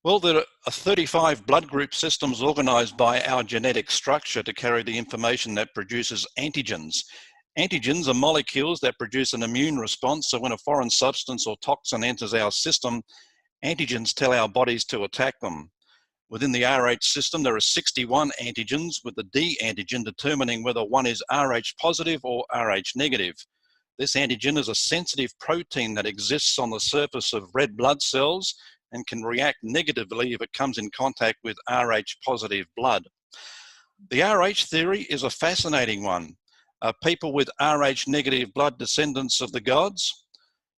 Well, there are 35 blood group systems organized by our genetic structure to carry the information that produces antigens. Antigens are molecules that produce an immune response, so when a foreign substance or toxin enters our system, antigens tell our bodies to attack them. Within the Rh system, there are 61 antigens, with the D antigen determining whether one is Rh positive or Rh negative. This antigen is a sensitive protein that exists on the surface of red blood cells and can react negatively if it comes in contact with Rh positive blood. The Rh theory is a fascinating one. Are people with Rh negative blood descendants of the gods?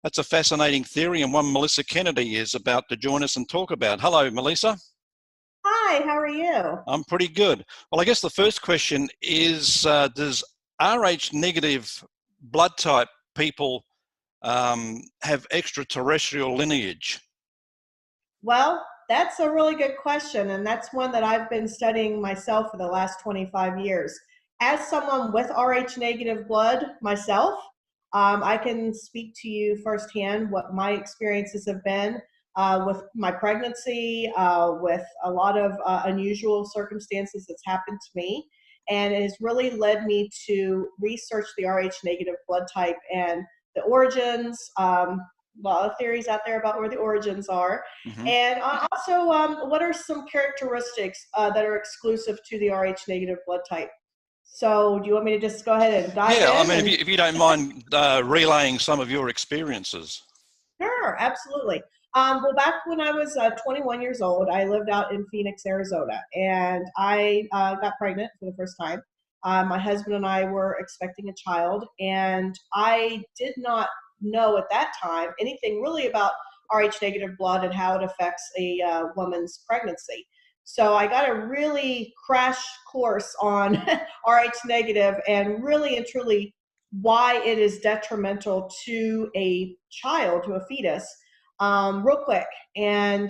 That's a fascinating theory, and one Melissa Kennedy is about to join us and talk about. Hello, Melissa. Hi, how are you? I'm pretty good. Well, I guess the first question is, does Rh negative blood type people have extraterrestrial lineage? Well, that's a really good question, and that's one that I've been studying myself for the last 25 years. As someone with Rh negative blood myself, I can speak to you firsthand what my experiences have been with my pregnancy, with a lot of unusual circumstances that's happened to me. And it has really led me to research the Rh negative blood type and the origins. A lot of theories out there about where the origins are. Mm-hmm. And also, what are some characteristics that are exclusive to the Rh negative blood type? So do you want me to just go ahead and dive in? Yeah, I mean, if you don't mind relaying some of your experiences. Sure, absolutely. Well, back when I was 21 years old, I lived out in Phoenix, Arizona, and I got pregnant for the first time. My husband and I were expecting a child, and I did not know at that time anything really about Rh negative blood and how it affects a woman's pregnancy. So I got a really crash course on Rh negative and really and truly why it is detrimental to a child, to a fetus, real quick. And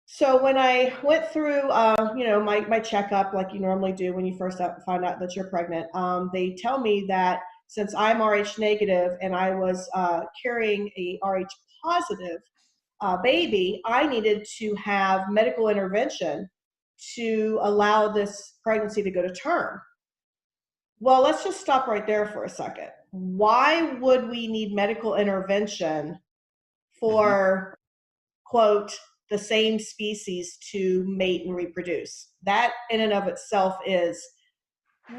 so when I went through, my checkup, like you normally do when you first find out that you're pregnant, they tell me that since I'm Rh negative and I was carrying a Rh positive baby, I needed to have medical intervention to allow this pregnancy to go to term. Well, let's just stop right there for a second. Why would we need medical intervention for, quote, the same species to mate and reproduce? That in and of itself is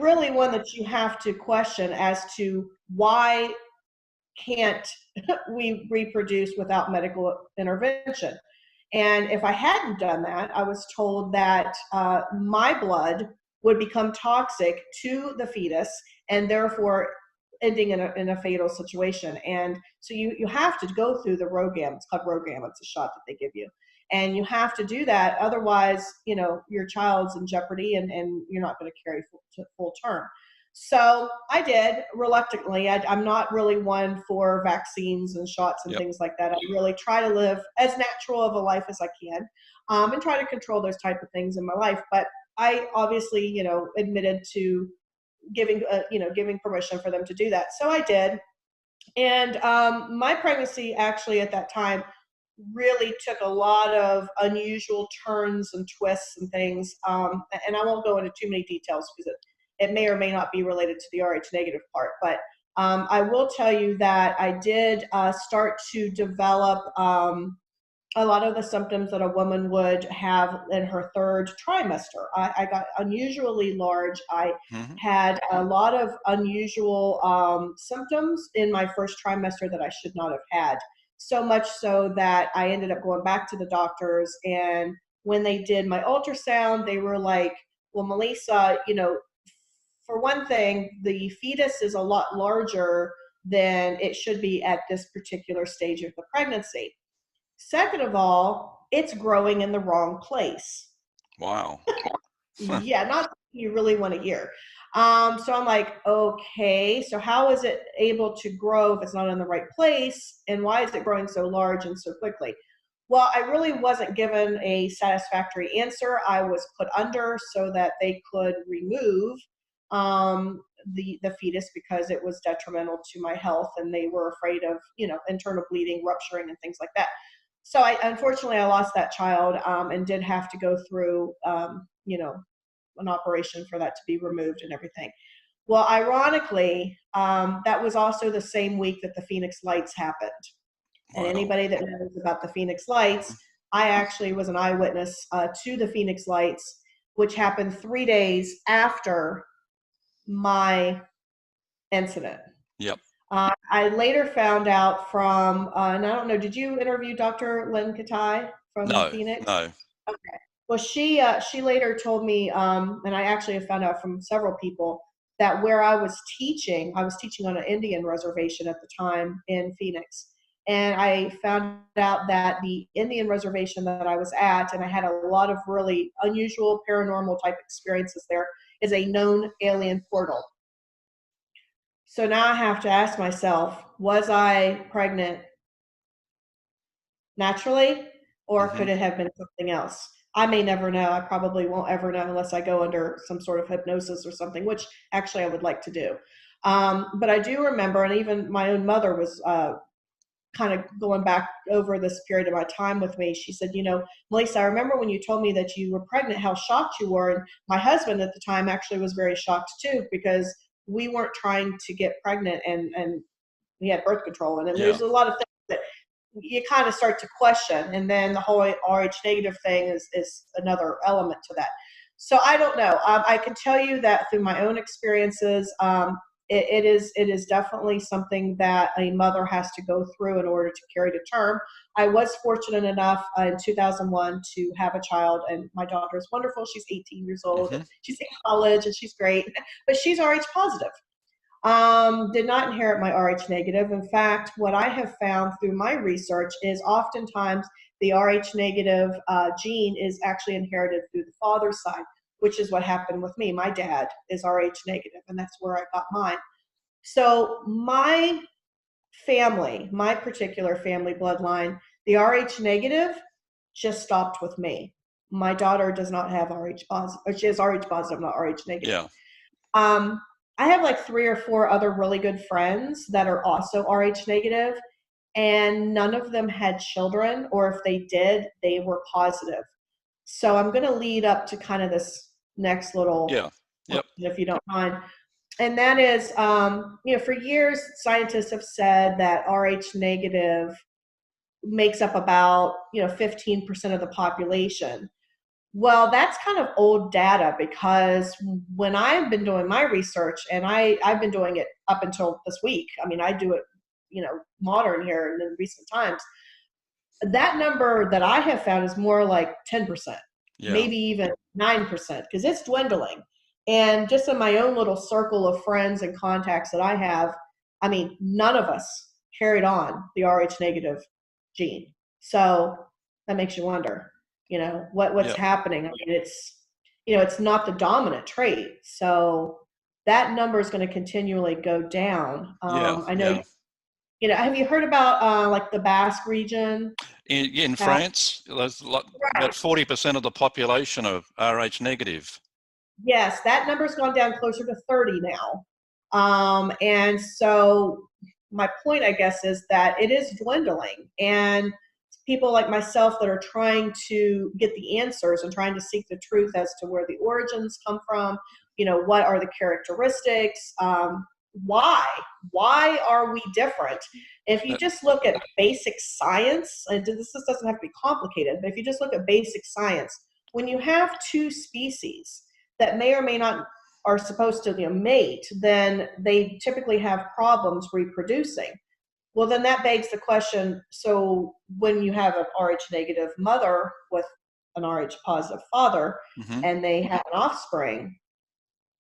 really one that you have to question as to why can't we reproduce without medical intervention. And if I hadn't done that, I was told that my blood would become toxic to the fetus and therefore ending in a fatal situation. And so you have to go through the ROGAM. It's called ROGAM. It's a shot that they give you. And you have to do that. Otherwise, your child's in jeopardy and you're not going to carry full term. So I did reluctantly. I'm not really one for vaccines and shots and things like that. I really try to live as natural of a life as I can and try to control those type of things in my life. But I obviously, admitted to giving permission for them to do that. So I did. And my pregnancy actually at that time really took a lot of unusual turns and twists and things. And I won't go into too many details because it may or may not be related to the Rh negative part. But I will tell you that I did start to develop a lot of the symptoms that a woman would have in her third trimester. I got unusually large. I had a lot of unusual symptoms in my first trimester that I should not have had. So much so that I ended up going back to the doctors. And when they did my ultrasound, they were like, well, Melissa, for one thing, the fetus is a lot larger than it should be at this particular stage of the pregnancy. Second of all, it's growing in the wrong place. Wow. Yeah, not something you really want to hear. So I'm like, okay, so how is it able to grow if it's not in the right place? And why is it growing so large and so quickly? Well, I really wasn't given a satisfactory answer. I was put under so that they could remove the fetus because it was detrimental to my health, and they were afraid of, internal bleeding, rupturing, and things like that. So unfortunately, I lost that child, and did have to go through, an operation for that to be removed and everything. Well, ironically, that was also the same week that the Phoenix Lights happened. And Wow. anybody that knows about the Phoenix Lights, I actually was an eyewitness to the Phoenix Lights, which happened 3 days after my incident. Yep. I later found out from, and I don't know, did you interview Dr. Lynn Katai from No, Phoenix? no. Okay. Well, she later told me, and I actually have found out from several people, that where I was teaching on an Indian reservation at the time in Phoenix. And I found out that the Indian reservation that I was at, and I had a lot of really unusual paranormal type experiences there, is a known alien portal. So now I have to ask myself, was I pregnant naturally, or Mm-hmm. could it have been something else? I may never know. I probably won't ever know unless I go under some sort of hypnosis or something, which actually I would like to do. But I do remember, and even my own mother was kind of going back over this period of my time with me. She said, Melissa, I remember when you told me that you were pregnant, how shocked you were. And my husband at the time actually was very shocked too, because we weren't trying to get pregnant, and we had birth control. And Yeah. there's a lot of things that you kind of start to question. And then the whole RH negative thing is another element to that. So I don't know. I can tell you that through my own experiences, it is definitely something that a mother has to go through in order to carry to term. I was fortunate enough in 2001 to have a child, and my daughter is wonderful. She's 18 years old. Mm-hmm. She's in college, and she's great, but she's RH positive. Did not inherit my RH negative. In fact, what I have found through my research is oftentimes the RH negative gene is actually inherited through the father's side, which is what happened with me. My dad is RH negative, and that's where I got mine. So my family, my particular family bloodline, the RH negative just stopped with me. My daughter does not have RH positive, or she has RH positive, not RH negative. Yeah. I have like 3 or 4 other really good friends that are also RH negative, and none of them had children, or if they did, they were positive. So I'm going to lead up to kind of this next little, Yeah. Yep. if you don't mind. And that is, for years, scientists have said that RH negative makes up about, 15% of the population. Well, that's kind of old data, because when I've been doing my research, and I've been doing it up until this week, I mean, I do it, modern here in recent times, that number that I have found is more like 10%, Yeah. maybe even 9%, because it's dwindling. And just in my own little circle of friends and contacts that I have, I mean, none of us carried on the RH negative gene. So that makes you wonder, what's Yep. happening. I mean, it's not the dominant trait. So that number is going to continually go down. Yeah. I know, Yeah. have you heard about like the Basque region? In France, there's about 40% of the population of RH negative. Yes, that number's gone down closer to 30 now. And so my point, I guess, is that it is dwindling, and people like myself that are trying to get the answers and trying to seek the truth as to where the origins come from, what are the characteristics, why are we different? If you just look at basic science, and this doesn't have to be complicated, but if you just look at basic science, when you have 2 species that may or may not are supposed to mate, then they typically have problems reproducing. Well, then that begs the question, so when you have an RH negative mother with an RH positive father, Mm-hmm. and they have an offspring,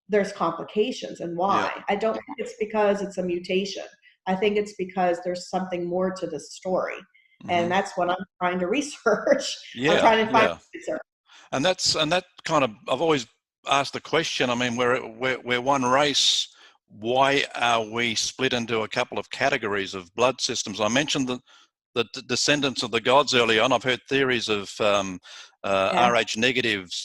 there's complications. And why? Yeah. I don't think it's because it's a mutation. I think it's because there's something more to the story. Mm-hmm. And that's what I'm trying to research. Yeah. I'm trying to find an answer. And that kind of, I've always asked the question, I mean, we're one race. Why are we split into a couple of categories of blood systems? I mentioned the descendants of the gods early on. I've heard theories of RH negatives,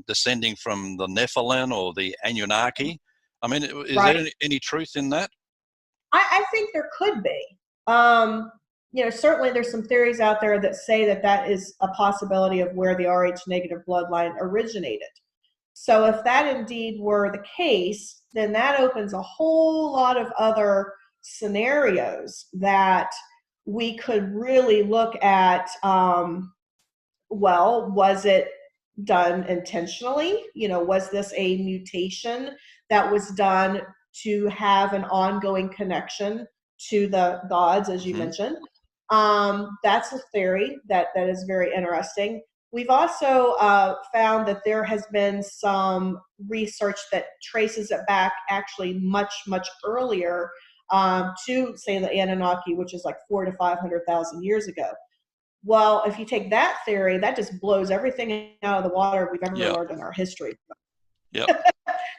descending from the Nephilim or the Anunnaki. I mean, is there any truth in that? I think there could be. certainly there's some theories out there that say that that is a possibility of where the Rh negative bloodline originated. So if that indeed were the case, then that opens a whole lot of other scenarios that we could really look at. Well, was it done intentionally? Was this a mutation that was done to have an ongoing connection to the gods, as you mentioned? That's a theory that is very interesting. We've also found that there has been some research that traces it back actually much, much earlier to, say, the Anunnaki, which is like 400,000 to 500,000 years ago. Well, if you take that theory, that just blows everything out of the water we've ever learned in our history. Yeah.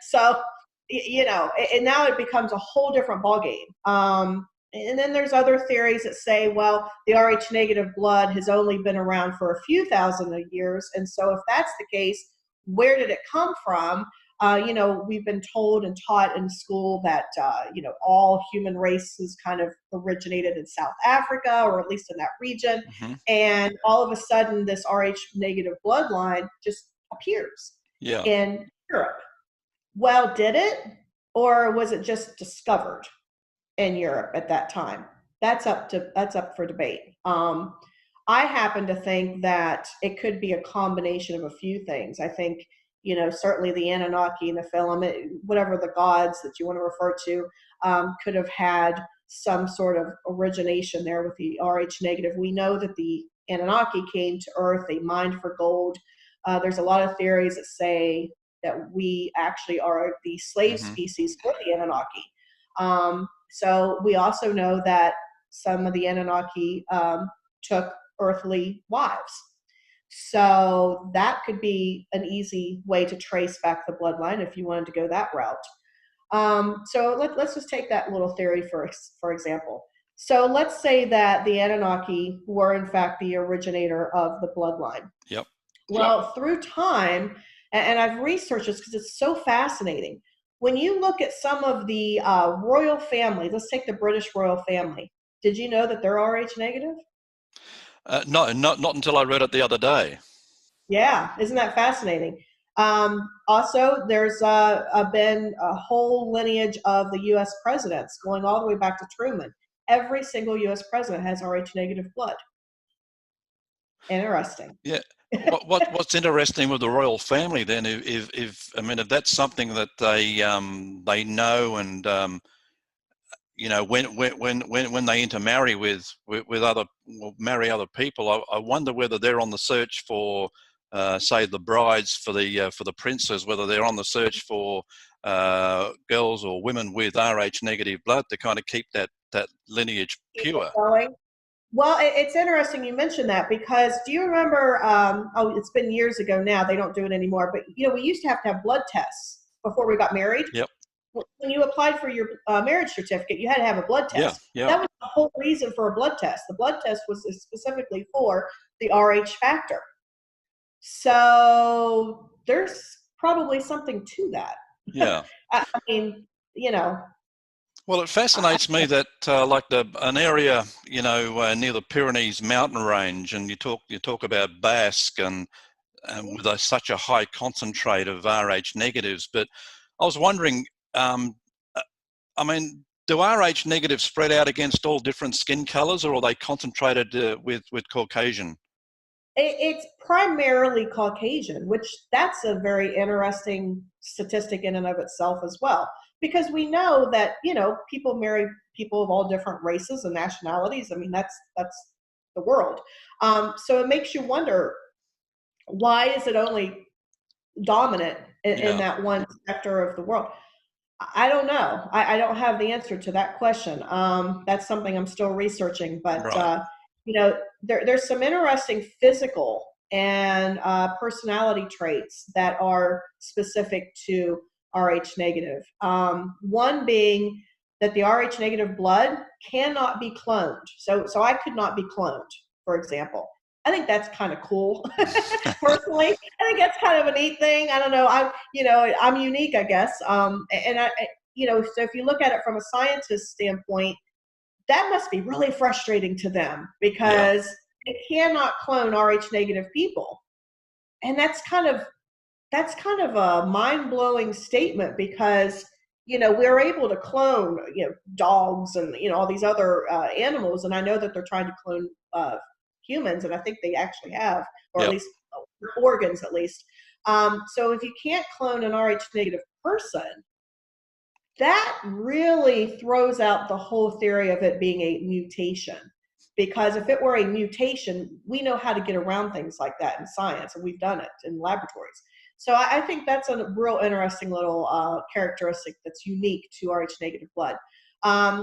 So, and now it becomes a whole different ballgame. And then there's other theories that say, well, the Rh negative blood has only been around for a few thousand years. And so if that's the case, where did it come from? We've been told and taught in school that, all human races kind of originated in South Africa, or at least in that region. And all of a sudden, this Rh negative bloodline just appears in Europe. Well, did it? Or was it just discovered in Europe at that time? That's up for debate. I happen to think that it could be a combination of a few things. I think, certainly the Anunnaki and the Nephilim, whatever the gods that you want to refer to, could have had some sort of origination there with the Rh negative. We know that the Anunnaki came to Earth, they mined for gold. There's a lot of theories that say that we actually are the slave species for the Anunnaki. So we also know that some of the Anunnaki took earthly wives. So that could be an easy way to trace back the bloodline if you wanted to go that route. So let's just take that little theory for example. So let's say that the Anunnaki were in fact the originator of the bloodline. Yep. Well, through time, and I've researched this because it's so fascinating. When you look at some of the royal families, let's take the British royal family. Did you know that they're Rh negative? No, not until I read it the other day. Yeah, isn't that fascinating? Also, there's been a whole lineage of the U.S. presidents going all the way back to Truman. Every single U.S. president has Rh negative blood. Interesting. Yeah. What's interesting with the royal family then, if that's something that they know, and when they intermarry with other, marry other people, I wonder whether they're on the search for, say, the brides for the princes, whether they're on the search for girls or women with Rh negative blood to kind of keep that lineage pure. Well, it's interesting you mentioned that, because do you remember, it's been years ago now, they don't do it anymore, but we used to have blood tests before we got married. Yep. When you applied for your marriage certificate, you had to have a blood test. Yeah. That was the whole reason for a blood test. The blood test was specifically for the Rh factor. So there's probably something to that. Yeah. I mean, Well, it fascinates me that like an area, near the Pyrenees mountain range, and you talk about Basque and with such a high concentrate of Rh negatives. But I was wondering, do Rh negatives spread out against all different skin colors, or are they concentrated with Caucasian? It's primarily Caucasian, which that's a very interesting statistic in and of itself as well. Because we know that, people marry people of all different races and nationalities. I mean, that's the world. So it makes you wonder, why is it only dominant in that one sector of the world? I don't know. I don't have the answer to that question. That's something I'm still researching. But, right. There's some interesting physical and personality traits that are specific to Rh negative. One being that the Rh negative blood cannot be cloned. So I could not be cloned, for example. I think that's kind of cool. Personally, I think that's kind of a neat thing. I don't know. I'm unique, I guess. So if you look at it from a scientist standpoint, that must be really frustrating to them Yeah. because they cannot clone Rh negative people. And that's kind of a mind-blowing statement because we're able to clone dogs and all these other animals, and I know that they're trying to clone humans, and I think they actually have, or at Yep. least organs at least. So if you can't clone an Rh negative person, that really throws out the whole theory of it being a mutation. Because if it were a mutation, we know how to get around things like that in science, and we've done it in laboratories. So I think that's a real interesting little characteristic that's unique to Rh negative blood.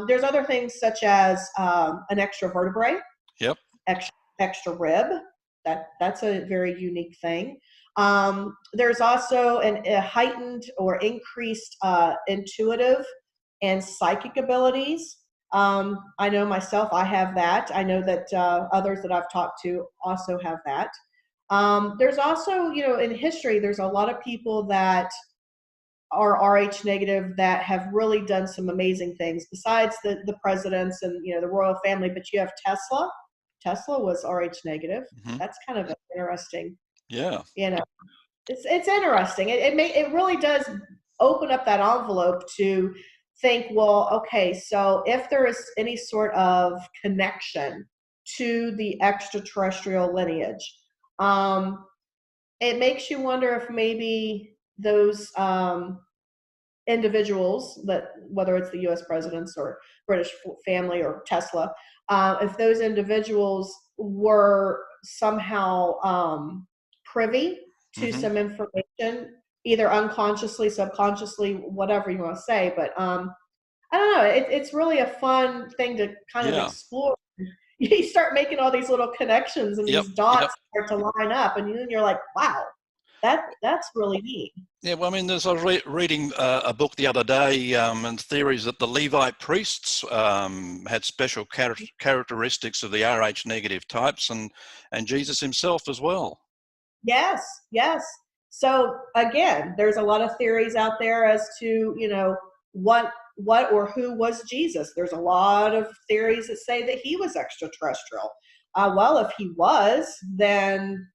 There's other things such as an extra vertebrae, Yep. extra rib. That's a very unique thing. There's also a heightened or increased intuitive and psychic abilities. I know myself, I have that. I know that others that I've talked to also have that. There's also, in history, there's a lot of people that are Rh negative that have really done some amazing things besides the presidents and, the royal family. But you have Tesla. Tesla was Rh negative. Hmm. That's kind of interesting. Yeah. It's interesting. It really does open up that envelope to think, well, okay, so if there is any sort of connection to the extraterrestrial lineage, it makes you wonder if maybe those individuals, that whether it's the U.S. presidents or British family or Tesla, if those individuals were somehow privy to Hmm. some information, either unconsciously, subconsciously, whatever you want to say. But I don't know. It's really a fun thing to kind of Yeah. explore. You start making all these little connections, and Yep. these Yep. dots start to line up, and you're like, wow, that's really neat. Yeah, well, I mean, I was reading a book the other day, and theories that the Levite priests had special characteristics of the Rh negative types, and Jesus himself as well. Yes, yes. So again, there's a lot of theories out there as to, what or who was Jesus. There's a lot of theories that say that he was extraterrestrial. Well, if he was, then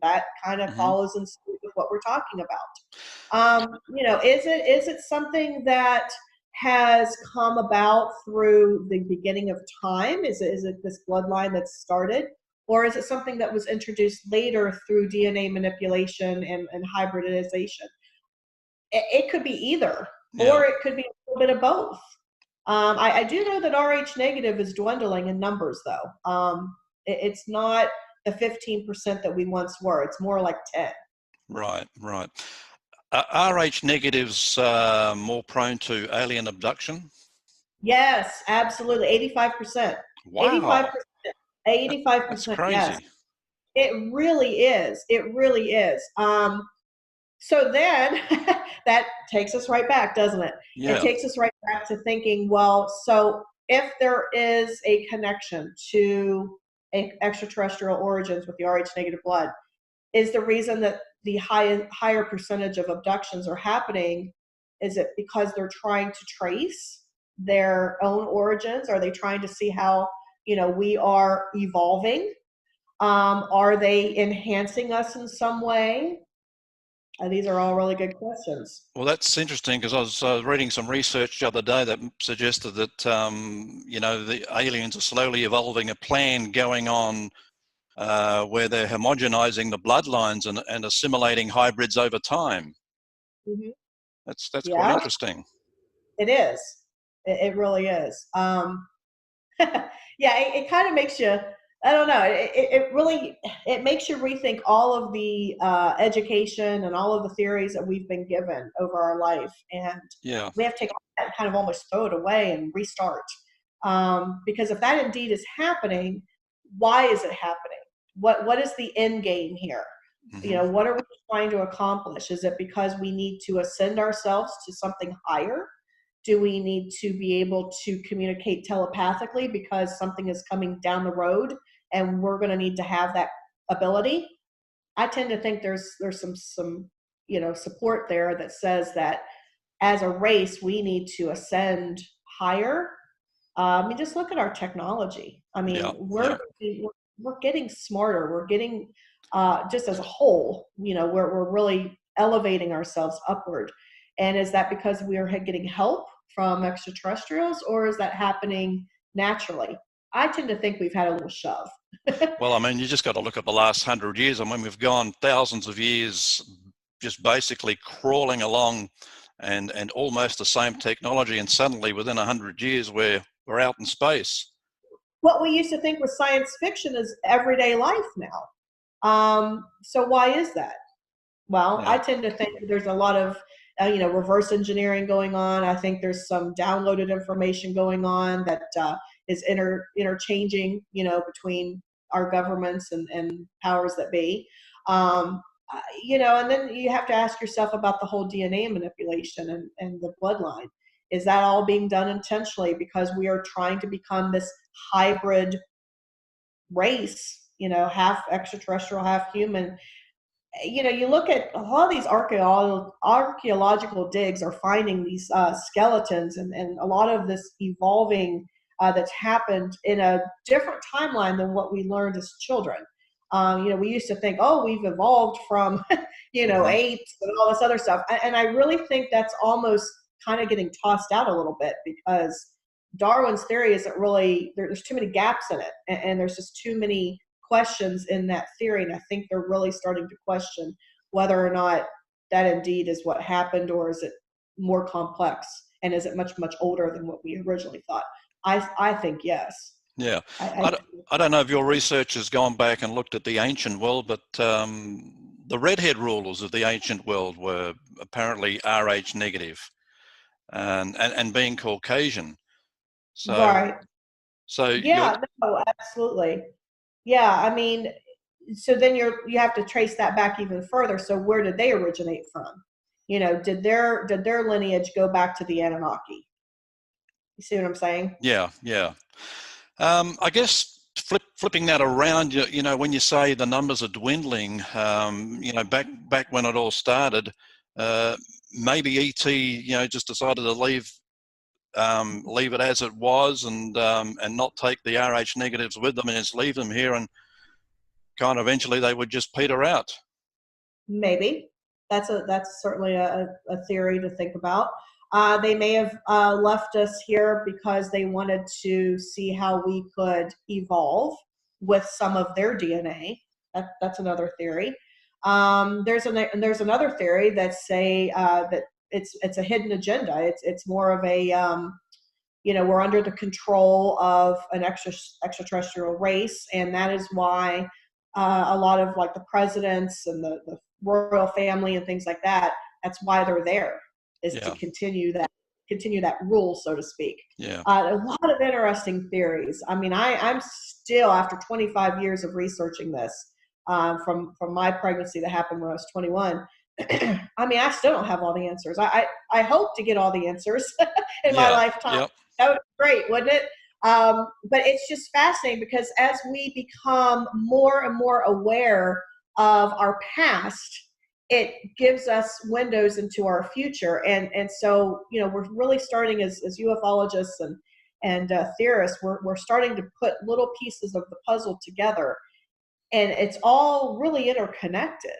that kind of Hmm. follows in suit with what we're talking about. Is it something that has come about through the beginning of time? Is it this bloodline that started? Or is it something that was introduced later through DNA manipulation and hybridization? It could be either, Yeah. or it could be a little bit of both. I do know that Rh negative is dwindling in numbers, though. It's not the 15% that we once were. It's more like 10. Right. Right. Rh negatives more prone to alien abduction. Yes, absolutely. 85%. Wow. 85%. That's 85%. Yes. crazy. It really is. It really is. So then that takes us right back, doesn't it? It Yeah. takes us right back to thinking, well, so if there is a connection to extraterrestrial origins with the Rh negative blood, is the reason that the higher percentage of abductions are happening, is it because they're trying to trace their own origins? Are they trying to see how we are evolving? Are they enhancing us in some way? These are all really good questions. Well, that's interesting because I was reading some research the other day that suggested that the aliens are slowly evolving a plan going on where they're homogenizing the bloodlines and assimilating hybrids over time. Hmm. That's quite Yeah, interesting. it is. It really is. Yeah, it kind of makes you. I don't know. It really it makes you rethink all of the education and all of the theories that we've been given over our life, and Yeah. we have to take that and kind of almost throw it away and restart. Because if that indeed is happening, why is it happening? What is the end game here? Hmm. What are we trying to accomplish? Is it because we need to ascend ourselves to something higher? Do we need to be able to communicate telepathically because something is coming down the road and we're going to need to have that ability? I tend to think there's some support there that says that as a race we need to ascend higher I mean, just look at our technology. I Yeah, mean, yeah. we're getting smarter. We're getting just as a whole, we're really elevating ourselves upward. And is that because we are getting help from extraterrestrials, or is that happening naturally? I tend to think we've had a little shove. Well, I mean, you just got to look at the last 100 years. I mean, we've gone thousands of years just basically crawling along and almost the same technology, and suddenly within 100 years we're out in space. What we used to think was science fiction is everyday life now. So why is that? Well, I Yeah, tend to think there's a lot of, reverse engineering going on. I think there's some downloaded information going on that is interchanging, between our governments and powers that be. And then you have to ask yourself about the whole DNA manipulation and the bloodline. Is that all being done intentionally because we are trying to become this hybrid race, half extraterrestrial, half human? You look at a lot of these archaeological digs are finding these skeletons, and a lot of this evolving that's happened in a different timeline than what we learned as children. We used to think, oh, we've evolved from, hmm, apes and all this other stuff. And I really think that's almost kind of getting tossed out a little bit, because Darwin's theory isn't really, there's too many gaps in it, and there's just too many questions in that theory. And I think they're really starting to question whether or not that indeed is what happened, or is it more complex, and is it much, much older than what we originally thought? I think yes. yeah. I I don't, I don't know if your research has gone back and looked at the ancient world, but the redhead rulers of the ancient world were apparently Rh negative, and being Caucasian. So Right. so you're Yeah, no, absolutely. Yeah, I mean, so then you have to trace that back even further. So where did they originate from? Did their lineage go back to the Anunnaki? You see what I'm saying? yeah, yeah. I guess flipping that around, when you say the numbers are dwindling, back when it all started, uh, maybe ET, just decided to leave it as it was, and not take the Rh negatives with them, and just leave them here, and kind of eventually they would just peter out. Maybe that's certainly a theory to think about. They may have left us here because they wanted to see how we could evolve with some of their DNA. That's another theory. There's another theory that say that it's a hidden agenda. It's more of a we're under the control of an extraterrestrial race, and that is why a lot of like the presidents and the royal family and things like that. That's why they're there, is to Yeah, continue that rule, so to speak. yeah, A lot of interesting theories. I mean, I'm still, after 25 years of researching this, from my pregnancy that happened when I was 21. I mean, I still don't have all the answers. I hope to get all the answers in my yeah, lifetime. yeah, That would be great, wouldn't it? But it's just fascinating, because as we become more and more aware of our past, it gives us windows into our future. And so, we're really starting as ufologists and theorists, we're starting to put little pieces of the puzzle together, and it's all really interconnected.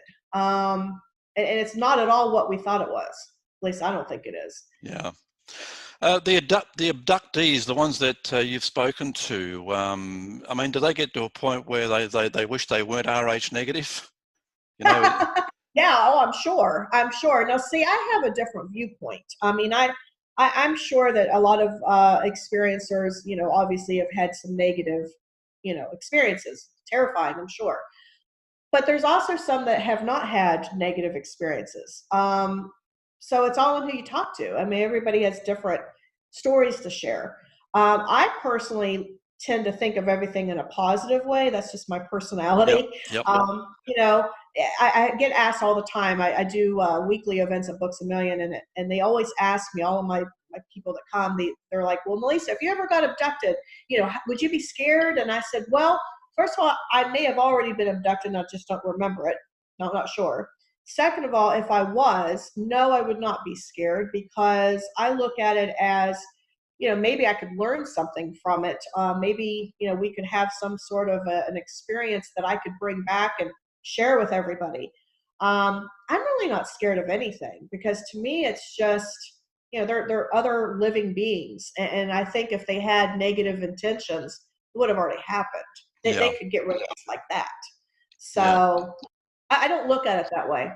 And it's not at all what we thought it was. At least I don't think it is. yeah. The abductees, the ones that you've spoken to, I mean, do they get to a point where they wish they weren't Rh negative? You know, Yeah, oh, I'm sure. I'm sure. Now, see, I have a different viewpoint. I mean, I'm sure that a lot of experiencers, obviously have had some negative, experiences. Terrifying, I'm sure. But there's also some that have not had negative experiences. So it's all in who you talk to. I mean, everybody has different stories to share. I personally tend to think of everything in a positive way. That's just my yep, personality. yep, You know, I get asked all the time. I do weekly events at Books A Million, and they always ask me, all of my people that come, they're like, well, Melissa, if you ever got abducted, would you be scared? And I said, well, first of all, I may have already been abducted, and I just don't remember it. No, I'm not sure. Second of all, if I was, no, I would not be scared, because I look at it as maybe I could learn something from it. Maybe, we could have some sort of an experience that I could bring back and share with everybody. I'm really not scared of anything, because to me, it's just, they're other living beings. And I think if they had negative intentions, it would have already happened. They could get rid of us like that. So I don't look at it that way.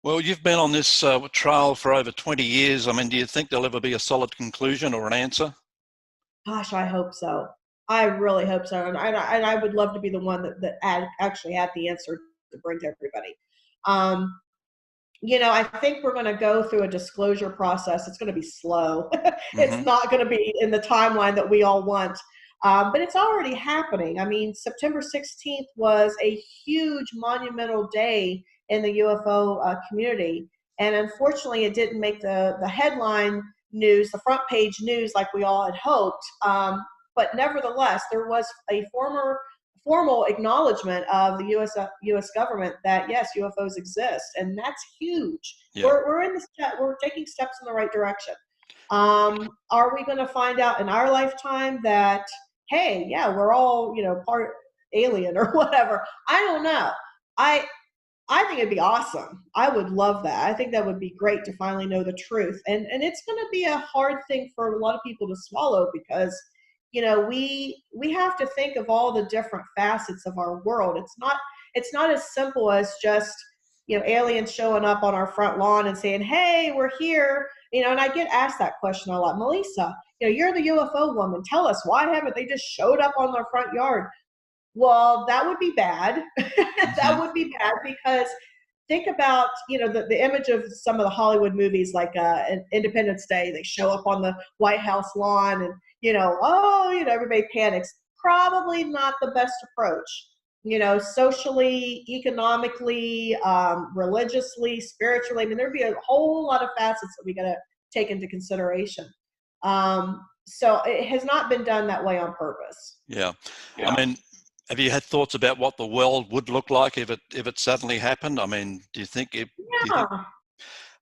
Well, you've been on this trial for over 20 years. I mean, do you think there'll ever be a solid conclusion or an answer? Gosh, I hope so. I really hope so. And I would love to be the one that actually had the answer to bring to everybody. I think we're going to go through a disclosure process. It's going to be slow. It's not going to be in the timeline that we all want. But it's already happening. I mean, September 16th was a huge monumental day in the UFO community. And unfortunately, it didn't make the headline news, the front page news like we all had hoped. But nevertheless, there was a formal acknowledgement of the U.S. government that, yes, UFOs exist. And that's huge. Yeah. We're taking steps in the right direction. Are we going to find out in our lifetime that, hey, yeah, we're all, part alien or whatever? I don't know. I think it'd be awesome. I would love that. I think that would be great to finally know the truth. And it's going to be a hard thing for a lot of people to swallow, because, we have to think of all the different facets of our world. It's not as simple as just, aliens showing up on our front lawn and saying, hey, we're here. And I get asked that question a lot. Melissa, you're the UFO woman. Tell us, why haven't they just showed up on their front yard? Well, that would be bad. That would be bad, because think about, the image of some of the Hollywood movies, like Independence Day. They show up on the White House lawn and, everybody panics. Probably not the best approach. Socially, economically, religiously, spiritually. I mean, there'd be a whole lot of facets that we got to take into consideration. So it has not been done that way on purpose. Yeah. I mean, have you had thoughts about what the world would look like if it suddenly happened? I mean, do you think it? Yeah.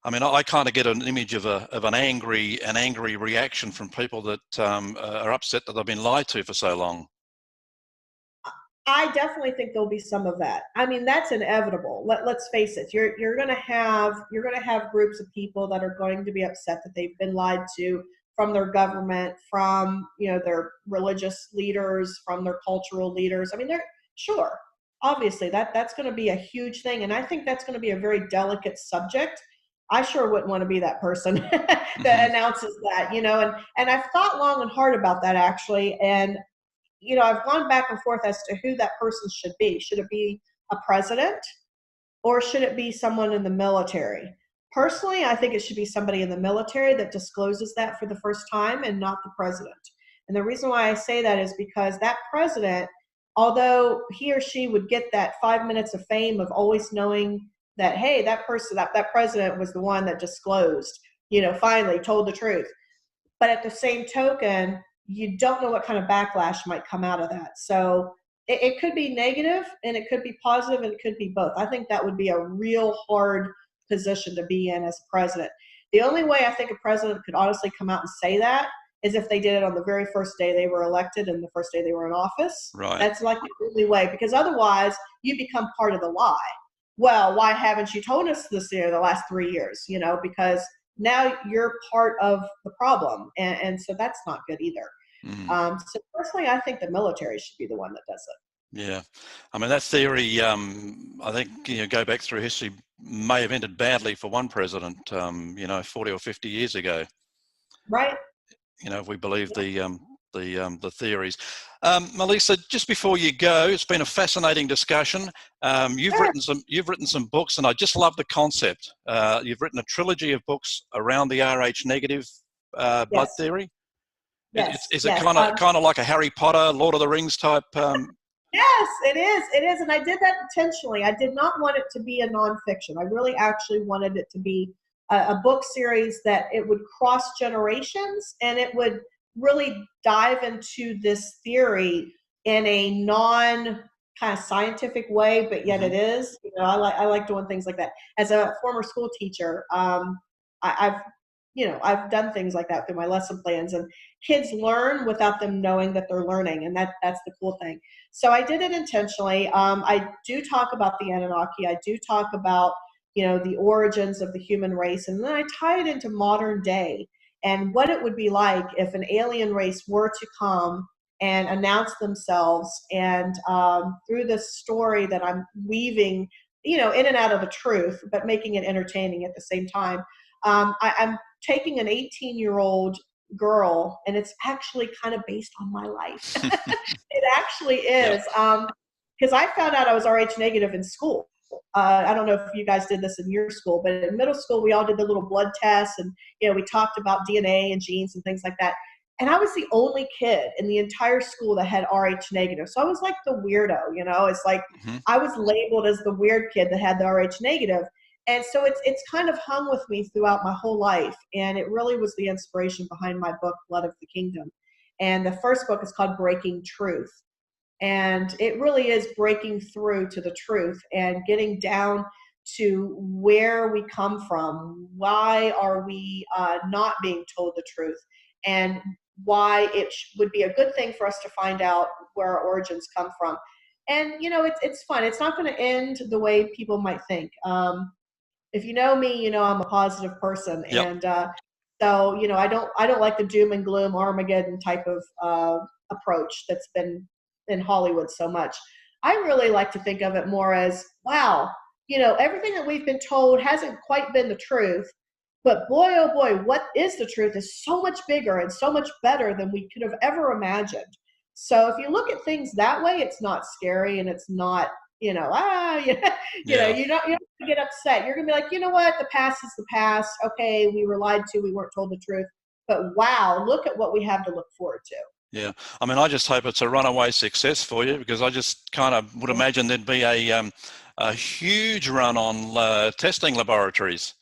I mean, I kind of get an image of an angry reaction from people that are upset that they've been lied to for so long. I definitely think there'll be some of that. I mean, that's inevitable. Let's face it. You're going to have groups of people that are going to be upset that they've been lied to from their government, from their religious leaders, from their cultural leaders. I mean, obviously that's going to be a huge thing, and I think that's going to be a very delicate subject. I sure wouldn't want to be that person that announces that, and I've thought long and hard about that, actually, and I've gone back and forth as to who that person should be. Should it be a president, or should it be someone in the military? Personally, I think it should be somebody in the military that discloses that for the first time, and not the president. And the reason why I say that is because that president, although he or she would get that 5 minutes of fame of always knowing that, hey, that person, that president was the one that disclosed, finally told the truth. But at the same token, you don't know what kind of backlash might come out of that. So it could be negative, and it could be positive, and it could be both. I think that would be a real hard position to be in as a president. The only way I think a president could honestly come out and say that is if they did it on the very first day they were elected and the first day they were in office. Right. That's like the only way, because otherwise you become part of the lie. Well, why haven't you told us this the last 3 years? Because now you're part of the problem, and so that's not good either. So personally, I think the military should be the one that does it. Yeah, I mean, that theory, I think, go back through history, may have ended badly for one president, 40 or 50 years ago. Right. If we believe the theories. Melissa, just before you go, it's been a fascinating discussion. You've written some books, and I just love the concept. You've written a trilogy of books around the Rh negative blood theory. Yes. Is it kind of like a Harry Potter, Lord of the Rings type? Yes, it is. It is, and I did that intentionally. I did not want it to be a nonfiction. I really actually wanted it to be a book series that it would cross generations, and it would really dive into this theory in a non kind of scientific way, but yet it is. I like doing things like that. As a former school teacher, I've I've done things like that through my lesson plans, and kids learn without them knowing that they're learning, and that's the cool thing. So I did it intentionally. I do talk about the Anunnaki. I do talk about, the origins of the human race, and then I tie it into modern day and what it would be like if an alien race were to come and announce themselves. And through this story that I'm weaving, in and out of the truth, but making it entertaining at the same time, I'm taking an 18-year-old girl, and it's actually kind of based on my life. It actually is, because I found out I was Rh negative in school. I don't know if you guys did this in your school, but in middle school, we all did the little blood tests, and we talked about DNA and genes and things like that. And I was the only kid in the entire school that had Rh negative. So I was like the weirdo, it's like I was labeled as the weird kid that had the Rh negative. And so it's kind of hung with me throughout my whole life. And it really was the inspiration behind my book, Blood of the Kingdom. And the first book is called Breaking Truth. And it really is breaking through to the truth and getting down to where we come from. Why are we not being told the truth? And why it would be a good thing for us to find out where our origins come from. And, it's fun. It's not going to end the way people might think. If you know me, I'm a positive person. Yep. And so, I don't like the doom and gloom Armageddon type of approach that's been in Hollywood so much. I really like to think of it more as, wow, everything that we've been told hasn't quite been the truth, but boy, oh boy, what is the truth is so much bigger and so much better than we could have ever imagined. So if you look at things that way, it's not scary, and it's not, you don't get upset. You're gonna be like, you know what, the past is the past. Okay, we were lied to, we weren't told the truth, but wow, look at what we have to look forward to. Yeah, I mean, I just hope it's a runaway success for you, because I just kind of would imagine there'd be a huge run on testing laboratories.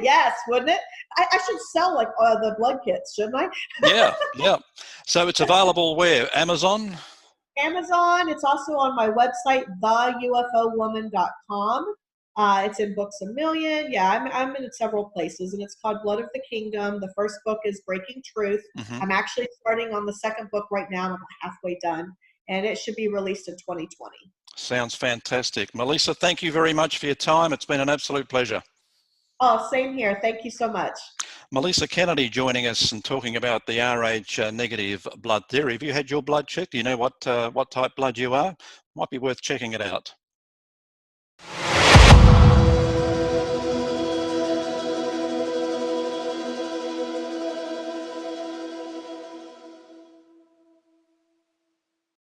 Yes, wouldn't it? I should sell like the blood kits, shouldn't I? Yeah. So it's available where? Amazon? Amazon. It's also on my website, theufowoman.com. It's in Books A Million. Yeah, I'm in several places, and it's called Blood of the Kingdom. The first book is Breaking Truth. I'm actually starting on the second book right now. I'm halfway done, and it should be released in 2020. Sounds fantastic. Melissa, thank you very much for your time. It's been an absolute pleasure. Oh, same here. Thank you so much. Melissa Kennedy joining us and talking about the Rh negative blood theory. Have you had your blood checked? Do you know what type blood you are? Might be worth checking it out.